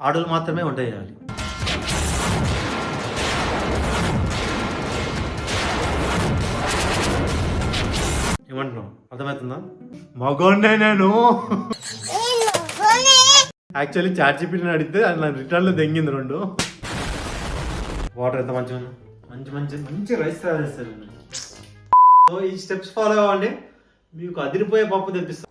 ఆడోళ్ళు మాత్రమే వంట చేయాలి. ఏమంటున్నావు? అర్థమవుతుందా? మగోండే నేను. యాక్చువల్లీ చాట్‌జీపీటీని అడిగితే అది నా రిటర్న్లో దెంగింది 2. వాటర్ ఎంత మంచిగా మంచి మంచి మంచి రైస్ తయారు చేస్తారు. సో ఈ స్టెప్స్ ఫాలో అవ్వండి, మీకు అదిరిపోయే పప్పు తెప్పిస్తాను.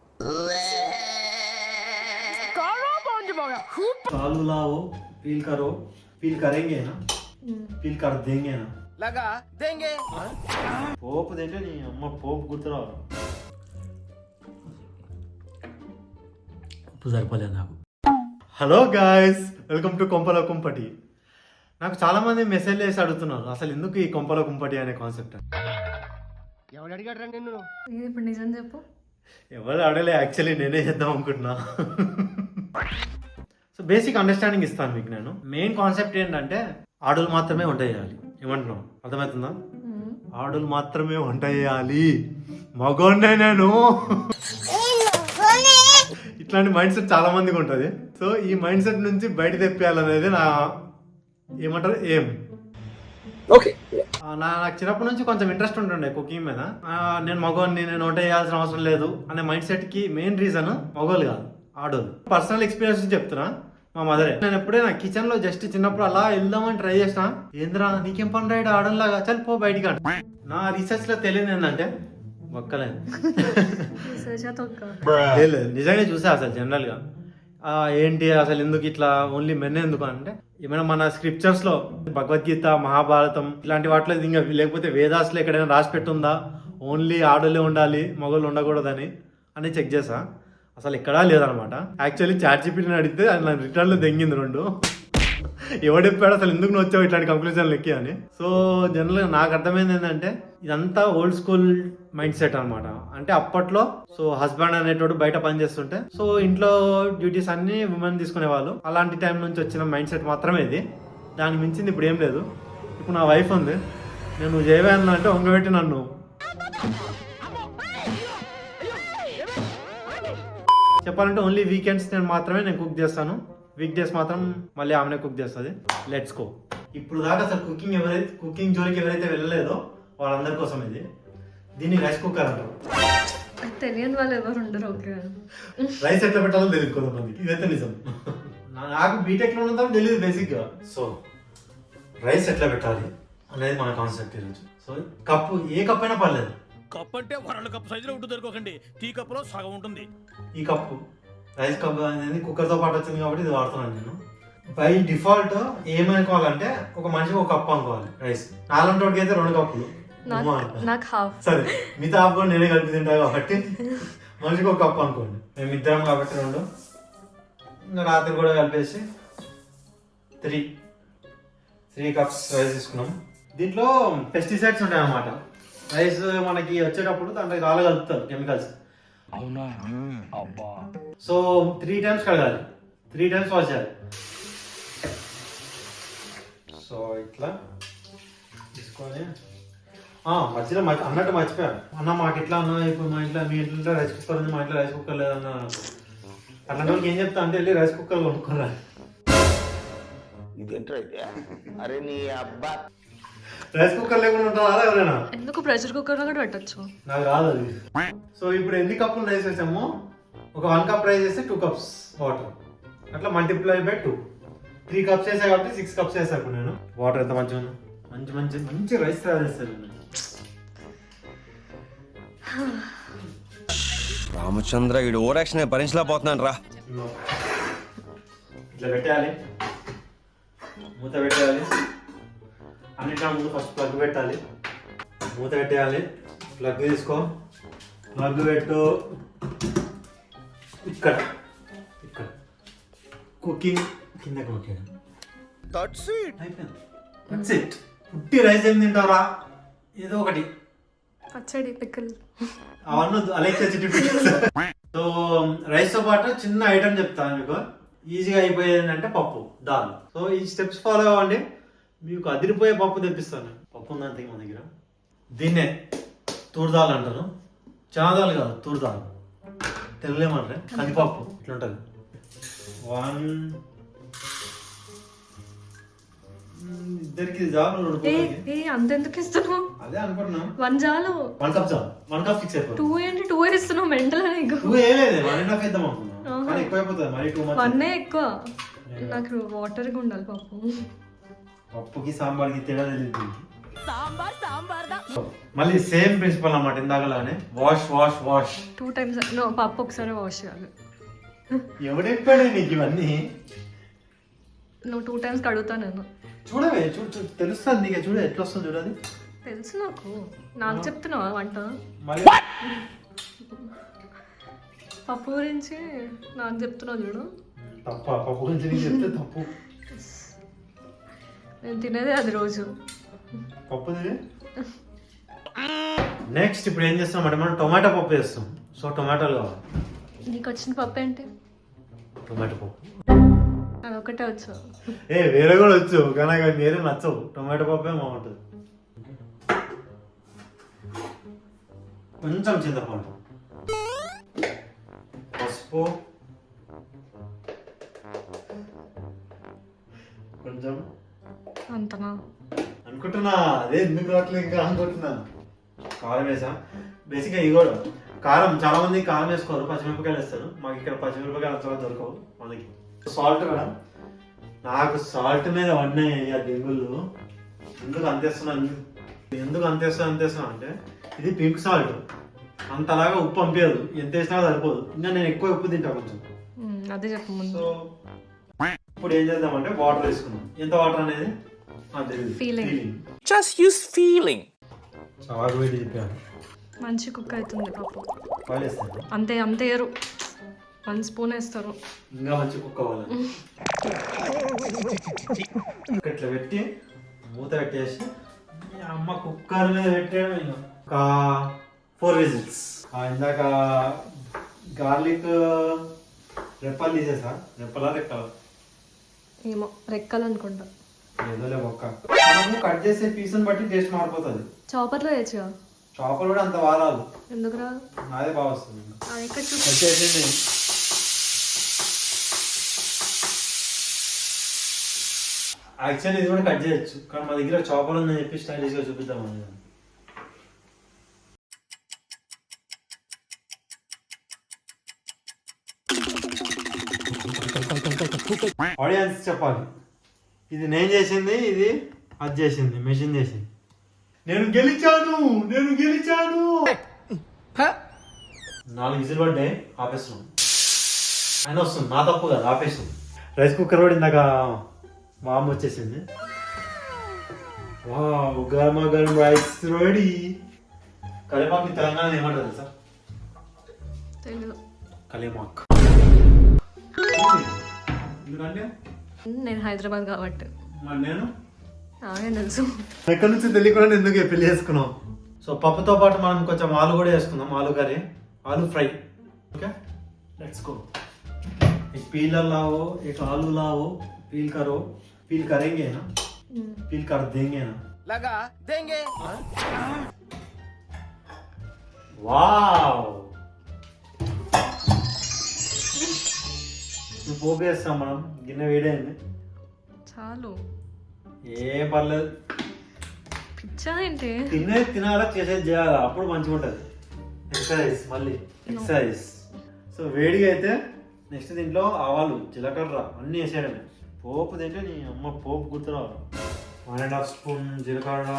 चालू लाओ, फील करो, फील करेंगे ना, फील कर देंगे ना, लगा देंगे. పోపు తింటే నీ అమ్మ పోపు గుర్తురావు. ఉప్పు సరిపోలేదు నాకు. Hello guys, welcome to Kompella కుంపటి. నాకు చాలా మంది మెసేజ్ చేసి అడుగుతున్నారు అసలు ఎందుకు ఈ కొంపల కుంపటి అనే కాన్సెప్ట్. ఎవరు అడిగాడు నిన్ను? ఇప్పుడు నిజం చెప్పు. ఎవరు అడగలే, యాక్చువల్లీ నేనే చేద్దాం అనుకుంటున్నా. సో బేసిక్ అండర్స్టాండింగ్ ఇస్తాను మీకు. నేను మెయిన్ కాన్సెప్ట్ ఏంటంటే ఆడోళ్ళు మాత్రమే వంట చేయాలి. ఏమంటున్నావు? అర్థమవుతుందా? ఆడోళ్ళు మాత్రమే వంట చేయాలి, మగోండే నేను. ఇట్లాంటి మైండ్ సెట్ చాలా మందికి ఉంటుంది. సో ఈ మైండ్ సెట్ నుంచి బయట తెప్పేయాలనేది నా ఏమంటారు ఏం. ఓకే, నాకు చిన్నప్పటి నుంచి కొంచెం ఇంట్రెస్ట్ ఉంటుండే కుకింగ్ మీద. నేను మగోన్ని, నేను వంట చేయాల్సిన అవసరం లేదు అనే మైండ్ సెట్ కి మెయిన్ రీజన్ మగోళ్ళు కాదు, ఆడోళ్ళు. పర్సనల్ ఎక్స్పీరియన్స్ చెప్తున్నా. మా మదరే, నేను ఎప్పుడైనా కిచెన్ లో జస్ట్ చిన్నప్పుడు అలా వెళ్దామని ట్రై చేసిన. ఏంద్రా నీకేం పని రాయడు ఆడోళ్ళలాగా, చల్ పో బయటికి అంట. నా రీసెర్చ్ లో తెలియదు ఏంటంటే ఒక్కలేదు. లేదు నిజంగా చూసా అసలు జనరల్ గా ఏంటి అసలు ఎందుకు ఇట్లా ఓన్లీ మెన్ ఎందుకు అంటే, ఏమైనా మన స్క్రిప్చర్స్ లో భగవద్గీత, మహాభారతం ఇలాంటి వాటిలో ఇంకా లేకపోతే వేదాస్లో ఎక్కడైనా రాసి పెట్టుందా ఓన్లీ ఆడోళ్ళే ఉండాలి మగోళ్ళు ఉండకూడదని అని చెక్ చేసా. అసలు ఎక్కడా లేదనమాట. యాక్చువల్లీ చాట్‌జీపీటీని అడిగితే అది నా రిటర్న్లో దెంగింది 2. ఎవడు చెప్పాడు అసలు ఎందుకు నువ్వు వచ్చావు ఇట్లాంటి కంక్లూజన్లు ఎక్కి అని. సో జనరల్గా నాకు అర్థమైంది ఏంటంటే ఇదంతా ఓల్డ్ స్కూల్ మైండ్ సెట్ అనమాట. అంటే అప్పట్లో సో హస్బెండ్ అనేటోడు బయట పని చేస్తుంటే సో ఇంట్లో డ్యూటీస్ అన్ని ఉమెన్ తీసుకునేవాళ్ళు. అలాంటి టైం నుంచి వచ్చిన మైండ్ సెట్ మాత్రమే ఇది. దానికి మించింది ఇప్పుడు ఏం లేదు. ఇప్పుడు నా వైఫ్ ఉంది, నేను నువ్వు చేయవేనా అంటే వంగబెట్టి నన్ను చెప్పాలంటే ఓన్లీ వీకెండ్స్ మాత్రమే నేను కుక్ చేస్తాను. వీక్ డేస్ మాత్రం మళ్ళీ ఆమెనే కుక్ చేస్తుంది. Let's go. ఇప్పుడు దాకా అసలు కుకింగ్ జోలికి ఎవరైతే వెళ్ళలేదో వాళ్ళందరి కోసం ఇది. దీన్ని రైస్ కుక్కర్ అంటారు. తెలియని వాళ్ళు ఎవరు ఉండరు. ఓకే, రైస్ ఎట్లా పెట్టాలో తెలియదు కొంతమందికి, ఇదైతే నిజం. నాకు బీటెక్ లో ఉన్నంత తెలియదు బేసిక్ గా. సో రైస్ ఎట్లా పెట్టాలి అనేది మన కాన్సెప్ట్ ఈరోజు. సో కప్పు, ఏ కప్ అయినా పర్లేదు. కప్ అంటే వరల్డ్ కప్ సైజులో ఉంటుంది అనుకోకండి, టీ కప్పులో సగం ఉంటుంది. ఈ కప్పు రైస్ కప్ అనేది కుక్కర్తో పాటు వచ్చింది కాబట్టి ఇది వాడుతున్నాను నేను. బై డిఫాల్ట్ ఏమనుకోవాలంటే ఒక మనిషికి ఒక కప్పు అనుకోవాలి రైస్. నాలుగు అయితే 2 కప్పులు. సరే మిగతా హాఫ్ కూడా నేనే కలిపి తింటా కాబట్టి మనిషికి ఒక కప్పు అనుకోండి. మేము ఇద్దరం కాబట్టి 2, ఇంకా రాత్రి కూడా కలిపేసి 3 కప్స్ రైస్ తీసుకున్నాం. దీంట్లో పెస్టిసైడ్స్ ఉంటాయి అన్నమాట. రైస్ మనకి వచ్చేటప్పుడు దాంట్లో చాలా కలుపుతారు కెమికల్స్. అవునా? అబ్బా. సో 3 times కడగాలి, 3 times వాష్ చేయాలి. సో ఇట్లా తీసుకొని మధ్యలో అన్నట్టు మర్చిపోయాను అన్న, మాకు ఇట్లా అన్న ఇప్పుడు మా ఇంట్లో మీ ఇంట్లో రైస్ కుక్కర్ ఉంది, మా ఇంట్లో రైస్ కుక్కర్ లేదన్న. అట్లాంటి వాళ్ళకి ఏం చెప్తా అంటే వెళ్ళి రైస్ కుక్కర్ కొనుక్కోరా. అరే నీ అబ్బా, రైస్ కుక్కర్ లేకుండా ఉంటారా ఎవరైనా? ఎందుకు ప్రెషర్ కుక్కర్ కూడా పెట్టచ్చు. నాకు రాదు అది. సో ఇప్పుడు ఎన్ని కప్పులు రైస్ వేసామో ఒక 1 cup రైస్ వేస్తే 2 cups వాటర్, అట్లా మల్టిప్లై బై 2. 3 cups వేసా కాబట్టి 6 cups వేసా. ఇప్పుడు నేను వాటర్ ఎంత మంచిగా మంచి మంచి మంచి రైస్ తయారు చేస్తాను. రామచంద్ర ఈడు ఓవర్ యాక్షన్ భరించలేకపోతున్నాను రా. ఇట్లా పెట్టాలి, మూత పెట్టాలి. అన్నిట్లో ముందు ఫస్ట్ ప్లగ్ పెట్టాలి, మూత పెట్టేయాలి. ప్లగ్ తీసుకో, ప్లగ్ పెట్టు. ఇక్కడ కుకింగ్ కిందకి కొట్టేయడం. అయిపోయింది. పుట్టి రైస్ ఏం తింటారా, ఏదో ఒకటి పచ్చడి, పిక్కల్ అవన్నీ అలెక్సా చిట్టి. సో రైస్ తో పాటు చిన్న ఐటమ్ చెప్తాను మీకు, ఈజీగా అయిపోయేది ఏంటంటే పప్పు, దాల్. సో ఈ స్టెప్స్ ఫాలో అవ్వండి, మీకు అదిరిపోయే పప్పు తెప్పిస్తాను. పప్పు ఉందంతే మన దగ్గర. దీన్నే తూర్దాల్ అంటారు, చాదాలు కాదు తూర్దాల్. తెలుగులో ఏమంటారు కందిపప్పు. ఇట్లా ఉంటుంది. 1 ఇద్దరికి ఇది చాలు రెండు ఏ పూలకి. ఏ అంతెందుకు ఇస్తున్నావు? అదే అనుకుంటున్నా. 1 చాలు. 1 కప్ చాలు. 1 కప్ ఫిక్స్ అయిపోతుంది. 2 ఏంటి 2 ఇస్తున్నావు మెంటల్ నీకు? నువ్వు వేయలేదు 1.5 వేద్దాం అనుకున్నా కానీ ఎక్కువ అయిపోతుంది మరి 2 మచ్. 1 ఎక్కువ. నాకు వాటర్గా ఉండాలి పప్పు. పప్పుకి సాంబార్కి తేడా తెలియదు. మళ్ళీ సేమ్ ప్రిన్సిపల్ అన్నమాట ఇందాకలానే wash wash wash 2 times. No, పప్పు ఒకసారి వాష్ చేయాలి. ఎవడెప్పాడే నీకు ఇవన్నీ? నువ్వు 2 టైమ్స్ కడుగుతా నేను. చూడవే చూడు తెలుస్తుంది నీకు. చూడు ఎట్లా వస్తుంది చూడది. తెలుసు నాకు చెప్తున్నావా వంట? మళ్ళీ పప్పు గురించి నాకు చెప్తున్నావు చూడు. తప్ప పప్పు గురించి నీకు చెప్తే తప్పు. నేను తినేదే అది రోజు పప్పు నెక్స్ట్ ఇప్పుడు ఏం చేస్తామంటే మనం టొమాటో పప్పు వేస్తాం. సో టొమాటోలు కావాలి. నీకు వచ్చిన పప్పు ఏంటి? టొమాటో పప్పు. అది ఒకటే వచ్చు. వేరే కూడా వచ్చు కానీ అవి వేరే నచ్చవు. టొమాటో పప్పే బాగుంటుంది. కొంచెం చింతపండు, పసుపు, కొంచెం అంతనా అనుకుంటున్నా. అదే ఎందుకు రావట్లేదు ఇంకా అనుకుంటున్నా. కారం వేసా. బేసిక్గా ఇది కూడా కారం చాలా మంది కారం వేసుకోరు, పచ్చిమిరపకాయలు వేస్తారు. మాకు ఇక్కడ పచ్చిమిరపకాయలు అంతగా దొరకవు మనకి. సాల్ట్ కూడా నాకు సాల్ట్ మీద పడినాయి ఆ దెంగుళ్ళు. ఎందుకు అంతేస్తున్నా అంటే ఇది పింక్ సాల్ట్. అంతలాగా ఉప్పు పంపించదు, ఎంత వేసినా సరిపోదు. ఇంకా నేను ఎక్కువ ఉప్పు తింటా కొంచెం. అదే చెప్పు ముందు. సో ఇప్పుడు ఏం చేద్దామంటే వాటర్ వేసుకున్నాం. ఎంత వాటర్ అనేది చాలా వేడి చెప్పాను. మంచి కుక్ అవుతుంది పప్పు. ఆయిల్ వేస్తాను. అంతే వేయరు, 1 స్పూన్ వేస్తారు. ఇంకా మంచి కుక్ అవ్వాలి. ఇట్లా పెట్టి మూత పెట్టేసి అమ్మ కుక్కర్ మీద పెట్టేయడం. ఇంకా ఒక 4 విజిల్స్. ఇందాక గార్లిక్ రెప్పలు తీసేసా. రెక్కల ఏమో రెక్కలు అనుకుంటా. ఏదోలే ఒక్క మనము కట్ చేసే పీసుని బట్టి టేస్ట్ మారిపోతుంది. చాపర్లో వేయచ్చుగా. చాపర్ కూడా అంత వారాలు ఎందుకు రా? నాదే బాగా వస్తుంది. ఇక్కడ వచ్చేసింది. యాక్చువల్లీ ఇది కూడా కట్ చేయొచ్చు కానీ మా దగ్గర చాపర్ ఉందని చెప్పి స్టైలిష్గా చూపిద్దామని. ఆడియన్స్ చెప్పాలి ఇది నేను చేసింది, ఇది అది చేసింది, మెషిన్ చేసింది. నేను గెలిచాను 4 విజిల్ పడ్డాయి. ఆపేస్తున్నాం. ఆయన వస్తుంది, నా తప్పు కదా, ఆపేస్తున్నాం. రైస్ కుక్కర్ కూడా ఇందాక వామ్ వచ్చేసింది. వావ్, గర్మ గర్మ రైస్ రెడీ. కలేమాక్ తెలంగాణ ఏమంటారు సార్? తెలీదు. కలేమాక్. ఎందుకంటే నేను హైదరాబాద్ కాబట్టి. మరి నేను నాకే తెలుసు. ఎక్కడి నుంచి తెలియకుండా ఎందుకు పెళ్లి చేసుకున్నాం. సో పప్పుతో పాటు మనం కొంచెం ఆలు కూడా వేసుకుందాం. ఆలు కర్రీ, ఆలు ఫ్రై. Okay, let's go. एक पीलर लाओ, एक आलू लाओ, पील करो. पील करेंगे ना, पील कर देंगे ना. लगा देंगे. वाव, పోపు వేస్తాం మనం. గిన్నె వేడైంది. చాలు, ఏం పర్లేదు. పిచ్చా ఏంటి? తినాలా, చేసేది చేయాలా, అప్పుడు మంచిగా ఉంటుంది. ఎక్సర్సైజ్, మళ్ళీ ఎక్సర్సైజ్. సో వేడిగా అయితే నెక్స్ట్ దీంట్లో ఆవాలు, జీలకర్ర అన్నీ వేసేయడమే. పోపు తింటే నీ అమ్మ పోపు గుర్తురావాలి. 1.5 స్పూన్ జీలకర్ర,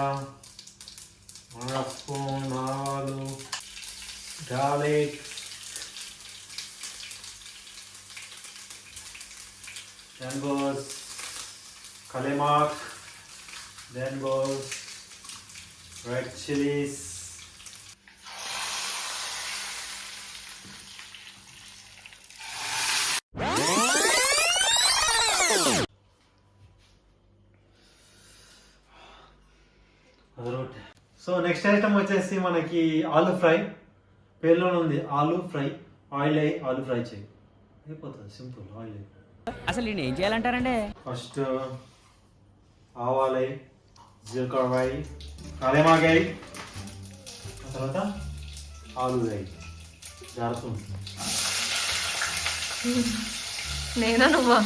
1.5 స్పూన్ ఆవాలు, garlic, then goes kalemak, then goes red chilies, so next item వచ్చేసి మనకి ఆలు ఫ్రై. పేర్లోనే ఉంది ఆలు ఫ్రై. ఆయిల్ అయ్యి ఆలు ఫ్రై చేయి, అయిపోతుంది. సింపుల్. ఆయిల్ అయ్యి అసలు నేను ఏం చేయాలంటారండి? ఫస్ట్ ఆవాలై, జీలకర్రై, కరేమాకాయ, ఆ తర్వాత ఆలు వేయి. జారుతుంది. నేనా నువ్వా?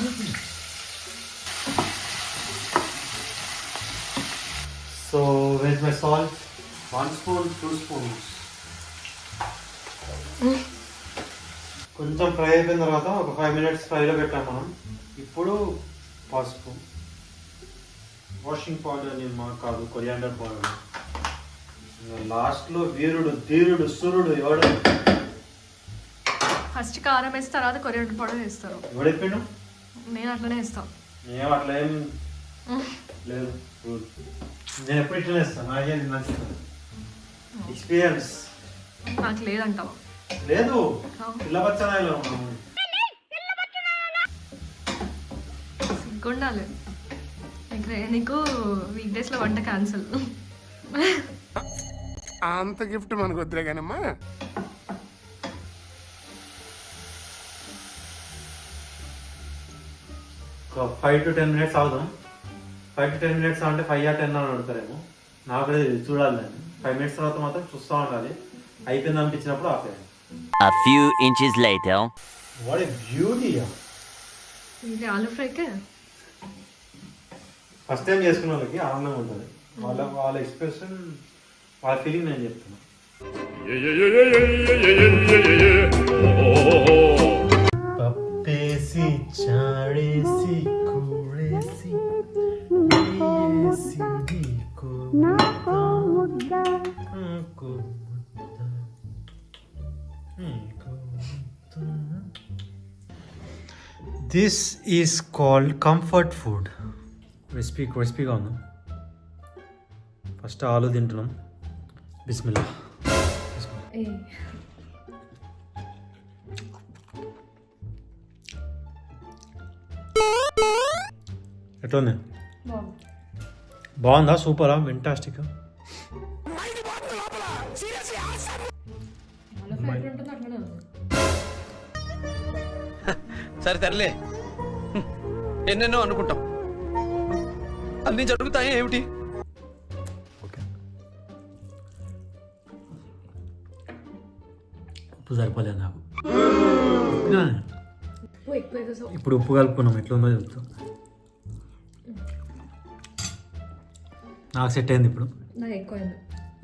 So where my salt 1 spoon 2 spoons. కొంచెం ఫ్రై అయిపోయిన తర్వాత ఒక 5 మినిట్స్ ఫ్రైలో పెట్టాం మనం. ఇప్పుడు పసుపు, వాషింగ్ పౌడర్ నేను మాకు కాదు, కొరియాండర్ పౌడర్. లాస్ట్లో వీరుడు ధీరుడు సురుడు ఎవడు? ఫస్ట్ కారం వేసి తర్వాత కొరియాండర్ పౌడర్ వేస్తారు. ఎవడు చెప్పిండు? నేను అట్లనే వేస్తాను. ఏం అట్లా ఏం లేదు. నేను ఎప్పుడు ఇట్లనే ఇస్తాను, నాకేం నచ్చుతుంది. ఎక్స్పీరియన్స్ నాకు లేదంటావా? లేదు, పిల్లబచ్చనాయలో సిగ్గుండాలి నీకు. వీక్ డేస్లో వంట క్యాన్సిల్. అంత గిఫ్ట్ మనకు వద్దులే కానమ్మా. ఒక 5 to 10 మినిట్స్ అవుదాం. 5 to 10 మినిట్స్ అంటే 5 or 10 అని అడుగుతారేమో, నాకు కూడా తెలియదు, చూడాలి దాన్ని. 5 మినిట్స్ తర్వాత మాత్రం చూస్తూ ఉండాలి. అయిపోయింది అనిపించినప్పుడు ఆపేయాలి. A few inches later. What a beauty. ఇది ఆలూ ఫ్రైకే ఫస్ట్ టైం చేసుకున్న వాళ్ళకి ఆనందంగా ఉంటుంది. వాళ్ళ ఎక్స్ప్రెషన్, వాళ్ళ ఫీలింగ్ నేను చెప్తున్నా. పప్పేసి చాడేసి కూడేసి this is called comfort food. క్రిస్పీగా ఉందా? ఫస్ట్ ఆలు తింటున్నాం. బిస్మిల్లా. ఎట్లుంది? బాగుందా? సూపరా? ఫెంటాస్టిక్. సరే తరలే, ఎన్నెన్నో అనుకుంటాం, అన్ని జరుగుతాయి ఏమిటి? ఓకే, ఉప్పు సరిపోలేదు నాకు. ఇప్పుడు ఉప్పు కలుపుకున్నాం, ఎట్లుందో చెప్తాం. నాకు సెట్ అయింది. ఇప్పుడు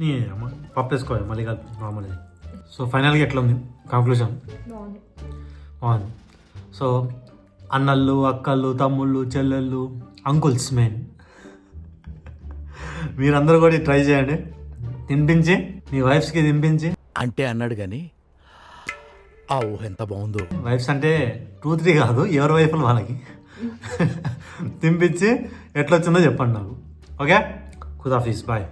నీ అమ్మ పప్పు వేసుకోవాలి, మళ్ళీ కలుపు నార్మల్గా. సో ఫైనల్గా ఎట్లా ఉంది కంక్లూజన్? బాగుంది. సో అన్నళ్ళు, అక్కళ్ళు, తమ్ముళ్ళు, చెల్లెళ్ళు, అంకుల్స్ మెయిన్, మీరందరూ కూడా ట్రై చేయండి. తినిపించి మీ వైఫ్స్కి తినిపించి. అంటే అన్నాడు కానీ ఆ ఊహ ఎంత బాగుందో. వైఫ్స్ అంటే 2-3 కాదు, ఎవరి వైఫ్లు వాళ్ళకి తినిపించి ఎట్లా వచ్చిందో చెప్పండి నాకు. ఓకే, ఖుదాఫీజ్, బాయ్.